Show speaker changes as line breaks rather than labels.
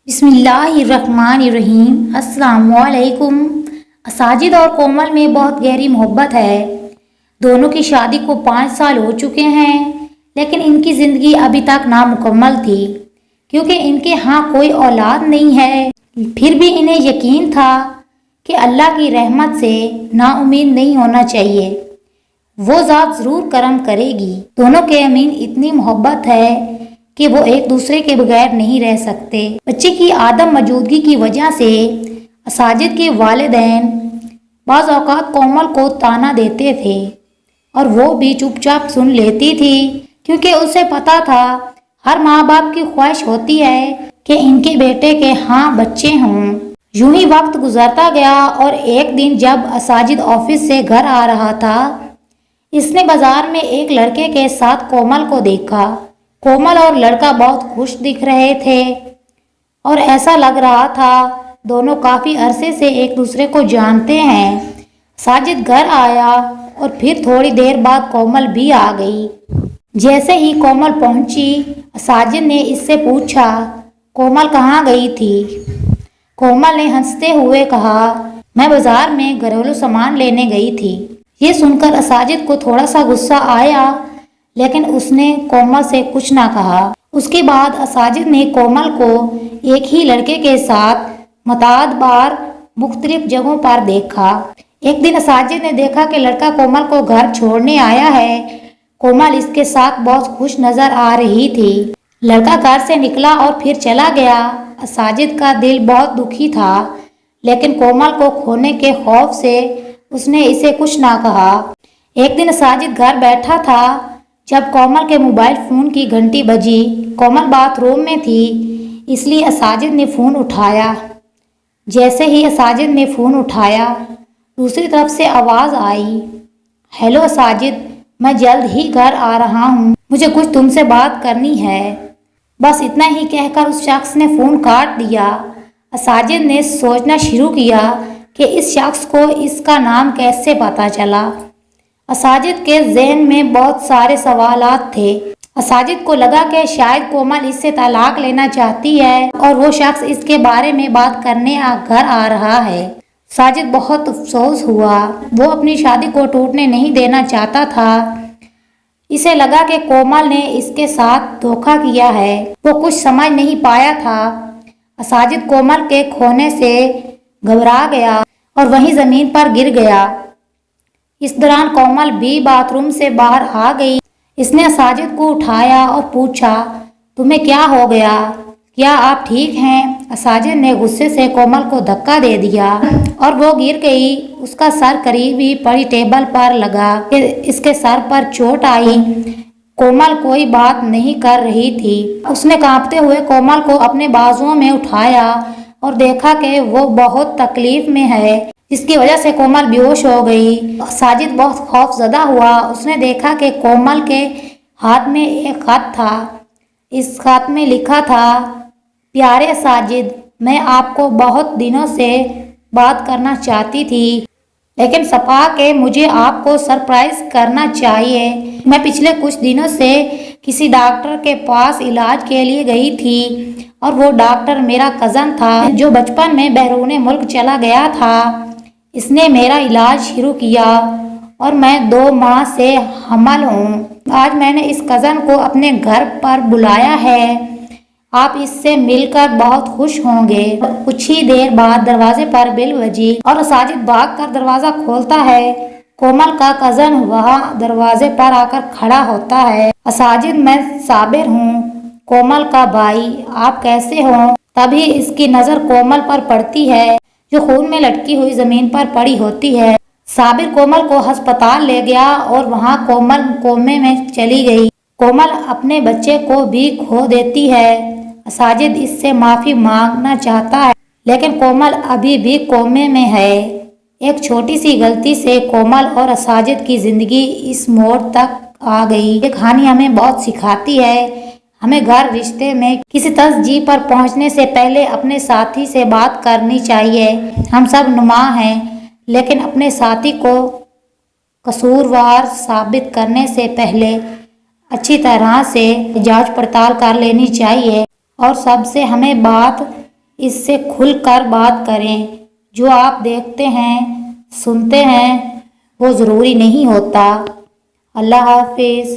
बिस्मिल्लाहिर्रहमानिर्रहीम। अस्सलामुअलैकुम। साजिद और कोमल में बहुत गहरी मोहब्बत है। दोनों की शादी को 5 साल हो चुके हैं, लेकिन इनकी ज़िंदगी अभी तक नामुकम्मल थी क्योंकि इनके यहाँ कोई औलाद नहीं है। फिर भी इन्हें यकीन था कि अल्लाह की रहमत से नाउम्मीद नहीं होना चाहिए, वो ज़ात ज़रूर करम करेगी। दोनों के अमीन इतनी मोहब्बत है कि वो एक दूसरे के बगैर नहीं रह सकते। बच्चे की आदम मौजूदगी की वजह से साजिद के वालिदैन बाज़ औक़ात कोमल को ताना देते थे और वो भी चुपचाप सुन लेती थी क्योंकि उसे पता था हर माँ बाप की ख्वाहिश होती है कि इनके बेटे के हाँ बच्चे हों। यूं ही वक्त गुजरता गया और एक दिन जब साजिद ऑफिस से घर आ रहा था, इसने बाजार में एक लड़के के साथ कोमल को देखा। कोमल और लड़का बहुत खुश दिख रहे थे और ऐसा लग रहा था दोनों काफ़ी अरसे से एक दूसरे को जानते हैं। साजिद घर आया और फिर थोड़ी देर बाद कोमल भी आ गई। जैसे ही कोमल पहुंची, साजिद ने इससे पूछा, कोमल कहाँ गई थी? कोमल ने हंसते हुए कहा, मैं बाजार में घरेलू सामान लेने गई थी। ये सुनकर साजिद को थोड़ा सा गुस्सा आया, लेकिन उसने कोमल से कुछ ना कहा। उसके बाद साजिद ने कोमल को एक ही लड़के के साथ मुताद बार मुख्तलिफ जगहों पर देखा। एक दिन साजिद ने देखा कि लड़का कोमल को घर छोड़ने आया है। कोमल इसके साथ बहुत खुश नजर आ रही थी। लड़का घर से निकला और फिर चला गया। साजिद का दिल बहुत दुखी था, लेकिन कोमल को खोने के खौफ से उसने इसे कुछ ना कहा। एक दिन साजिद घर बैठा था जब कोमल के मोबाइल फ़ोन की घंटी बजी। कोमल बाथरूम में थी, इसलिए साजिद ने फ़ोन उठाया। जैसे ही साजिद ने फ़ोन उठाया, दूसरी तरफ से आवाज़ आई, हेलो साजिद, मैं जल्द ही घर आ रहा हूँ, मुझे कुछ तुमसे बात करनी है। बस इतना ही कहकर उस शख्स ने फ़ोन काट दिया। साजिद ने सोचना शुरू किया कि इस शख्स को इसका नाम कैसे पता चला। साजिद के जहन में बहुत सारे सवालात थे। साजिद को लगा कि शायद कोमल इससे तलाक लेना चाहती है और वो शख्स इसके बारे में बात करने घर आ रहा है। साजिद बहुत अफसोस हुआ। वो अपनी शादी को टूटने नहीं देना चाहता था। इसे लगा कि कोमल ने इसके साथ धोखा किया है। वो कुछ समझ नहीं पाया था। साजिद कोमल के खोने से घबरा गया और वहीं ज़मीन पर गिर गया। इस दौरान कोमल भी बाथरूम से बाहर आ गई। इसने साजिद को उठाया और पूछा, तुम्हें क्या हो गया? क्या आप ठीक हैं? साजिद ने गुस्से से कोमल को धक्का दे दिया और वो गिर गई। उसका सर करीब ही पड़ी टेबल पर लगा। इसके सर पर चोट आई। कोमल कोई बात नहीं कर रही थी। उसने कांपते हुए कोमल को अपने बाजुओं में उठाया और देखा कि वो बहुत तकलीफ में है, जिसकी वजह से कोमल बेहोश हो गई। साजिद बहुत खौफजदा हुआ। उसने देखा कि कोमल के हाथ में एक खत था। इस खत में लिखा था, प्यारे साजिद, मैं आपको बहुत दिनों से बात करना चाहती थी, लेकिन सपा के मुझे आपको सरप्राइज करना चाहिए। मैं पिछले कुछ दिनों से किसी डॉक्टर के पास इलाज के लिए गई थी और वो डॉक्टर मेरा कज़न था जो बचपन में बैरून मुल्क चला गया था। इसने मेरा इलाज शुरू किया और मैं 2 माह से हमल हूँ। आज मैंने इस कज़न को अपने घर पर बुलाया है। आप इससे मिलकर बहुत खुश होंगे। कुछ ही देर बाद दरवाजे पर बेल बजी और साजिद भागकर दरवाज़ा खोलता है। कोमल का कज़न वहाँ दरवाजे पर आकर खड़ा होता है। साजिद, मैं साबिर हूँ, कोमल का भाई, आप कैसे हो? तभी इसकी नज़र कोमल पर पड़ती है जो खून में लटकी हुई ज़मीन पर पड़ी होती है। साबिर कोमल को अस्पताल ले गया और वहाँ कोमल कोमे में चली गई। कोमल अपने बच्चे को भी खो देती है। साजिद इससे माफ़ी मांगना चाहता है, लेकिन कोमल अभी भी कोमे में है। एक छोटी सी गलती से कोमल और साजिद की ज़िंदगी इस मोड़ तक आ गई। ये कहानी हमें बहुत सिखाती है। हमें घर रिश्ते में किसी तस्जीह पर पहुंचने से पहले अपने साथी से बात करनी चाहिए। हम सब नुमा हैं, लेकिन अपने साथी को कसूरवार साबित करने से पहले अच्छी तरह से जांच पड़ताल कर लेनी चाहिए। और सबसे हमें बात इससे खुलकर बात करें। जो आप देखते हैं, सुनते हैं, वो ज़रूरी नहीं होता। अल्लाह हाफिज़।